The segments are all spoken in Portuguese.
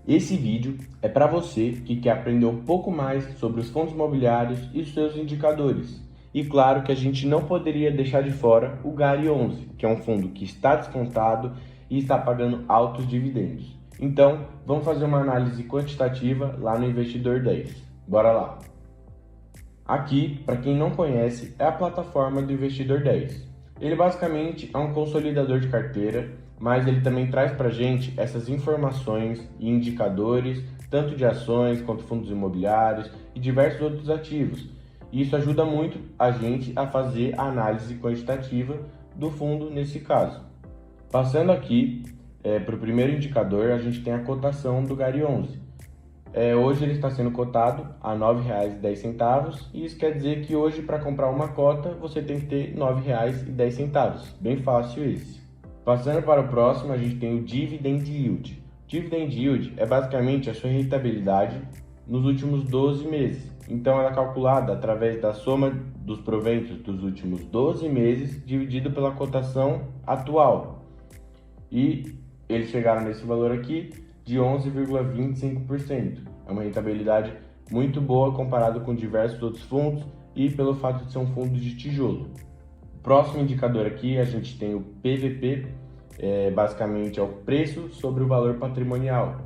Esse vídeo é para você que quer aprender um pouco mais sobre os fundos imobiliários e os seus indicadores. E claro que a gente não poderia deixar de fora o GARI 11, que é um fundo que está descontado e está pagando altos dividendos. Então, vamos fazer uma análise quantitativa lá no Investidor 10. Bora lá! Aqui, para quem não conhece, é a plataforma do Investidor 10. Ele basicamente é um consolidador de carteira, mas ele também traz para a gente essas informações e indicadores, tanto de ações quanto fundos imobiliários e diversos outros ativos. E isso ajuda muito a gente a fazer a análise quantitativa do fundo nesse caso. Passando aqui para o primeiro indicador, a gente tem a cotação do GARI 11. Hoje ele está sendo cotado a R$ 9,10 e isso quer dizer que hoje para comprar uma cota você tem que ter R$ 9,10. Bem fácil esse. Passando para o próximo, a gente tem o Dividend Yield. Dividend Yield é basicamente a sua rentabilidade nos últimos 12 meses. Então ela é calculada através da soma dos proventos dos últimos 12 meses dividido pela cotação atual. E eles chegaram nesse valor aqui de 11,25%. É uma rentabilidade muito boa comparado com diversos outros fundos e pelo fato de ser um fundo de tijolo. O próximo indicador aqui a gente tem o PVP, basicamente é o preço sobre o valor patrimonial.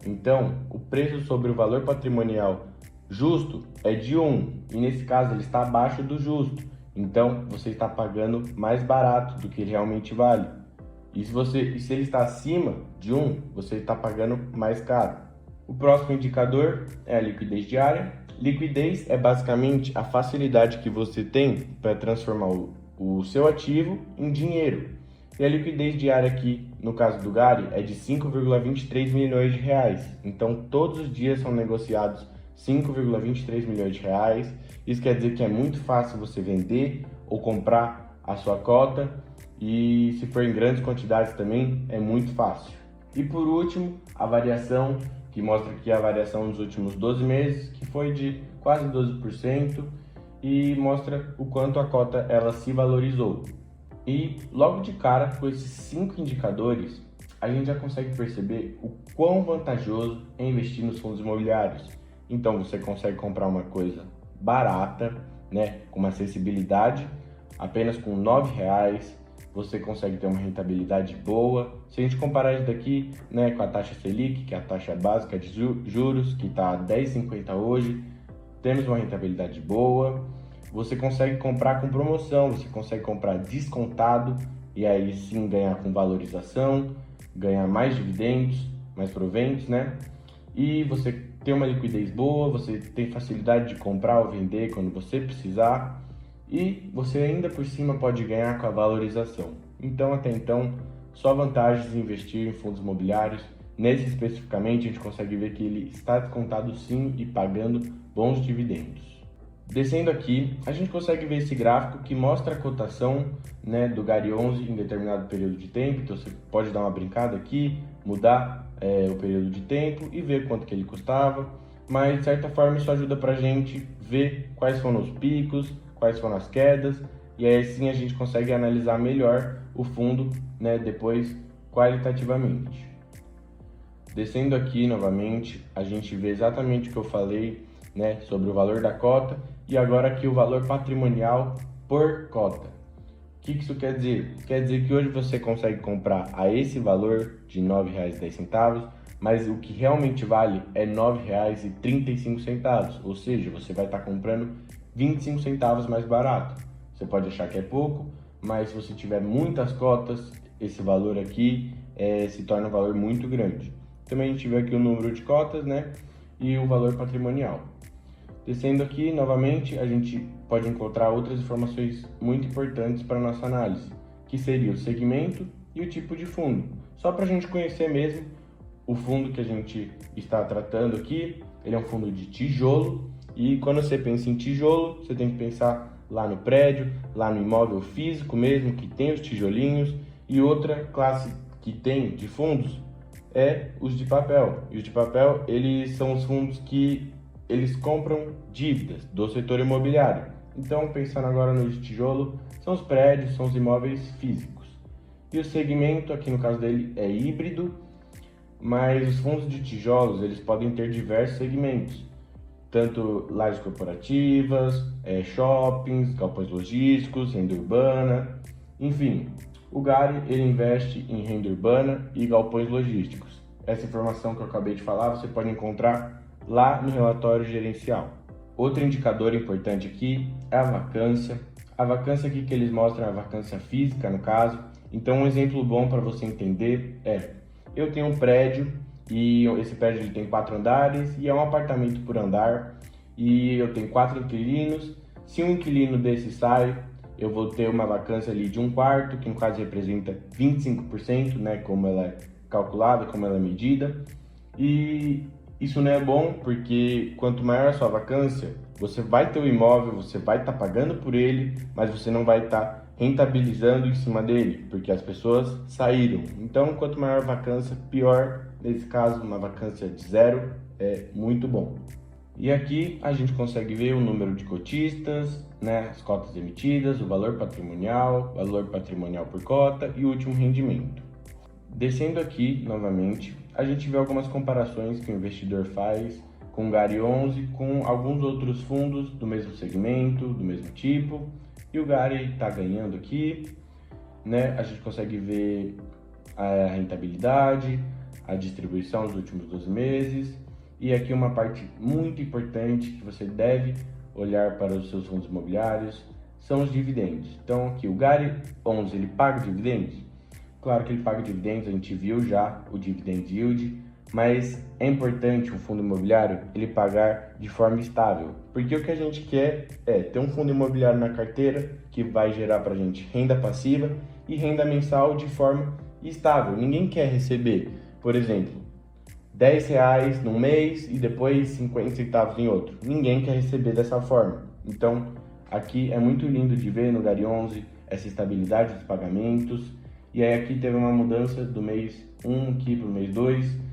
Então, o preço sobre o valor patrimonial justo é de 1 e nesse caso ele está abaixo do justo. Então, você está pagando mais barato do que ele realmente vale. E se ele está acima de 1, você está pagando mais caro. O próximo indicador é a liquidez diária. Liquidez é basicamente a facilidade que você tem para transformar o seu ativo em dinheiro. E a liquidez diária aqui, no caso do GARI, é de 5,23 milhões de reais. Então, todos os dias são negociados 5,23 milhões de reais. Isso quer dizer que é muito fácil você vender ou comprar a sua cota. E se for em grandes quantidades também, é muito fácil. E por último, a variação, que mostra aqui a variação nos últimos 12 meses, que foi de quase 12%, e mostra o quanto a cota ela se valorizou. E logo de cara, com esses 5 indicadores, a gente já consegue perceber o quão vantajoso é investir nos fundos imobiliários. Então você consegue comprar uma coisa barata, né, com uma acessibilidade, apenas com R$ 9,00, você consegue ter uma rentabilidade boa. Se a gente comparar isso daqui, né, com a taxa Selic, que é a taxa básica de juros, que está a 10,50 hoje, temos uma rentabilidade boa. Você consegue comprar com promoção, você consegue comprar descontado e aí sim ganhar com valorização, ganhar mais dividendos, mais proventos, né? E você tem uma liquidez boa, você tem facilidade de comprar ou vender quando você precisar. E você ainda por cima pode ganhar com a valorização. Então, até então, só vantagens em investir em fundos imobiliários. Nesse especificamente, a gente consegue ver que ele está descontado sim e pagando bons dividendos. Descendo aqui, a gente consegue ver esse gráfico que mostra a cotação, né, do GARI 11 em determinado período de tempo. Então, você pode dar uma brincada aqui, mudar o período de tempo e ver quanto que ele custava. Mas, de certa forma, isso ajuda para a gente ver quais foram os picos, quais foram as quedas, e aí sim a gente consegue analisar melhor o fundo, né, depois qualitativamente. Descendo aqui novamente, a gente vê exatamente o que eu falei, né, sobre o valor da cota, e agora aqui o valor patrimonial por cota. O que isso quer dizer? Quer dizer que hoje você consegue comprar a esse valor de R$ 9,10, mas o que realmente vale é R$ 9,35, ou seja, você vai estar comprando 25 centavos mais barato. Você pode achar que é pouco, mas se você tiver muitas cotas, esse valor aqui se torna um valor muito grande. Também a gente vê aqui o número de cotas, né, e o valor patrimonial. Descendo aqui, novamente, a gente pode encontrar outras informações muito importantes para a nossa análise, que seria o segmento e o tipo de fundo. Só para a gente conhecer mesmo o fundo que a gente está tratando aqui, ele é um fundo de tijolo, e quando você pensa em tijolo, você tem que pensar lá no prédio, lá no imóvel físico mesmo, que tem os tijolinhos. E outra classe que tem de fundos é os de papel. E os de papel, eles são os fundos que eles compram dívidas do setor imobiliário. Então, pensando agora no de tijolo, são os prédios, são os imóveis físicos. E o segmento, aqui no caso dele, é híbrido. Mas os fundos de tijolos, eles podem ter diversos segmentos, tanto lajes corporativas, shoppings, galpões logísticos, renda urbana, enfim. O GARI, ele investe em renda urbana e galpões logísticos. Essa informação que eu acabei de falar, você pode encontrar lá no relatório gerencial. Outro indicador importante aqui é a vacância. A vacância aqui que eles mostram é a vacância física, no caso. Então, um exemplo bom para você entender é: eu tenho um prédio e esse prédio ele tem 4 andares e é um apartamento por andar e eu tenho 4 inquilinos. Se um inquilino desse sai, eu vou ter uma vacância ali de um quarto, que no caso representa 25%, né, como ela é calculada, como ela é medida. E isso não é bom porque quanto maior a sua vacância, você vai ter o imóvel, você vai estar pagando por ele, mas você não vai estar rentabilizando em cima dele, porque as pessoas saíram. Então, quanto maior a vacância, pior. Nesse caso, uma vacância de 0 é muito bom. E aqui a gente consegue ver o número de cotistas, né, as cotas emitidas, o valor patrimonial por cota e o último rendimento. Descendo aqui novamente, a gente vê algumas comparações que o investidor faz com o GARI 11 com alguns outros fundos do mesmo segmento, do mesmo tipo, e o GARI está ganhando aqui, né? A gente consegue ver a rentabilidade, a distribuição dos últimos 12 meses, e aqui uma parte muito importante que você deve olhar para os seus fundos imobiliários são os dividendos. Então aqui o GARI 11 ele paga dividendos? Claro que ele paga dividendos, a gente viu já o dividend yield, mas é importante um fundo imobiliário ele pagar de forma estável, porque o que a gente quer é ter um fundo imobiliário na carteira que vai gerar para a gente renda passiva e renda mensal de forma estável. Ninguém quer receber, por exemplo, R$ 10 num mês e depois 50 centavos em outro. Ninguém quer receber dessa forma. Então, aqui é muito lindo de ver no GARI 11 essa estabilidade dos pagamentos. E aí aqui teve uma mudança do mês 1 aqui para o mês 2,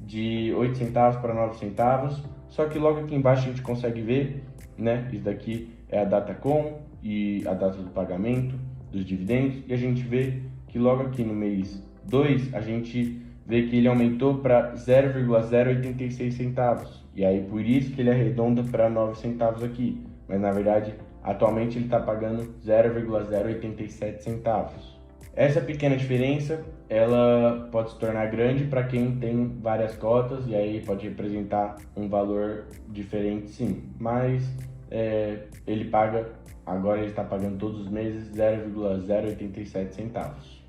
de 8 centavos para 9 centavos. Só que logo aqui embaixo a gente consegue ver, né? Isso daqui é a data com e a data do pagamento dos dividendos. E a gente vê que logo aqui no mês 2, a gente vê que ele aumentou para 0,086 centavos. E aí por isso que ele arredonda para 9 centavos aqui. Mas na verdade, atualmente ele está pagando 0,087 centavos. Essa pequena diferença, ela pode se tornar grande para quem tem várias cotas e aí pode representar um valor diferente, sim. Mas ele paga, agora ele está pagando todos os meses 0,087 centavos.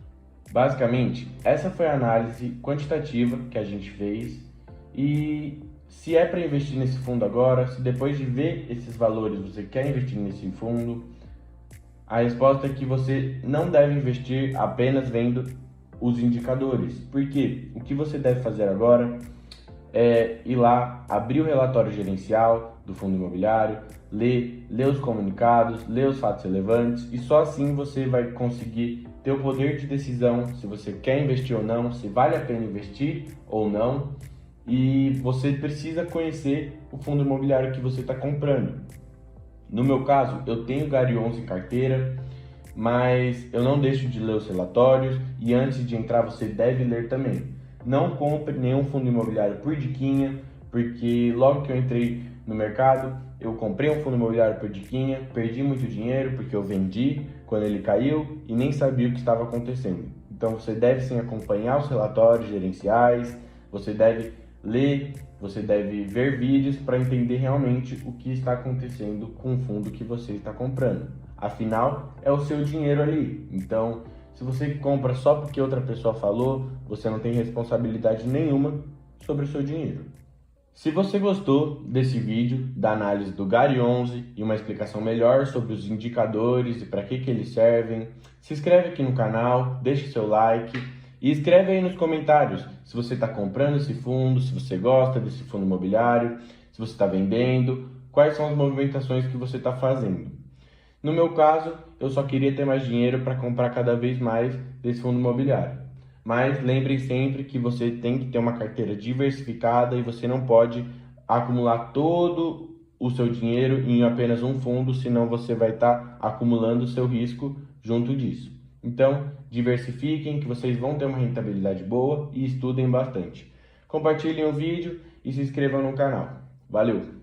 Basicamente, essa foi a análise quantitativa que a gente fez e se é para investir nesse fundo agora, se depois de ver esses valores você quer investir nesse fundo, a resposta é que você não deve investir apenas vendo os indicadores. Por quê? O que você deve fazer agora é ir lá, abrir o relatório gerencial do fundo imobiliário, ler os comunicados, ler os fatos relevantes e só assim você vai conseguir ter o poder de decisão se você quer investir ou não, se vale a pena investir ou não. E você precisa conhecer o fundo imobiliário que você está comprando. No meu caso, eu tenho GARI 11 em carteira, mas eu não deixo de ler os relatórios e antes de entrar você deve ler também. Não compre nenhum fundo imobiliário por diquinha, porque logo que eu entrei no mercado, eu comprei um fundo imobiliário por diquinha, perdi muito dinheiro porque eu vendi quando ele caiu e nem sabia o que estava acontecendo. Então você deve sim acompanhar os relatórios gerenciais, você deve ler, você deve ver vídeos para entender realmente o que está acontecendo com o fundo que você está comprando. Afinal, é o seu dinheiro ali. Então, se você compra só porque outra pessoa falou, você não tem responsabilidade nenhuma sobre o seu dinheiro. Se você gostou desse vídeo, da análise do GARI 11 e uma explicação melhor sobre os indicadores e para que eles servem, se inscreve aqui no canal, deixe seu like e escreve aí nos comentários se você está comprando esse fundo, se você gosta desse fundo imobiliário, se você está vendendo, quais são as movimentações que você está fazendo. No meu caso, eu só queria ter mais dinheiro para comprar cada vez mais desse fundo imobiliário. Mas lembrem sempre que você tem que ter uma carteira diversificada e você não pode acumular todo o seu dinheiro em apenas um fundo, senão você vai estar acumulando o seu risco junto disso. Então, diversifiquem que vocês vão ter uma rentabilidade boa e estudem bastante. compartilhem o vídeo e se inscrevam no canal. Valeu!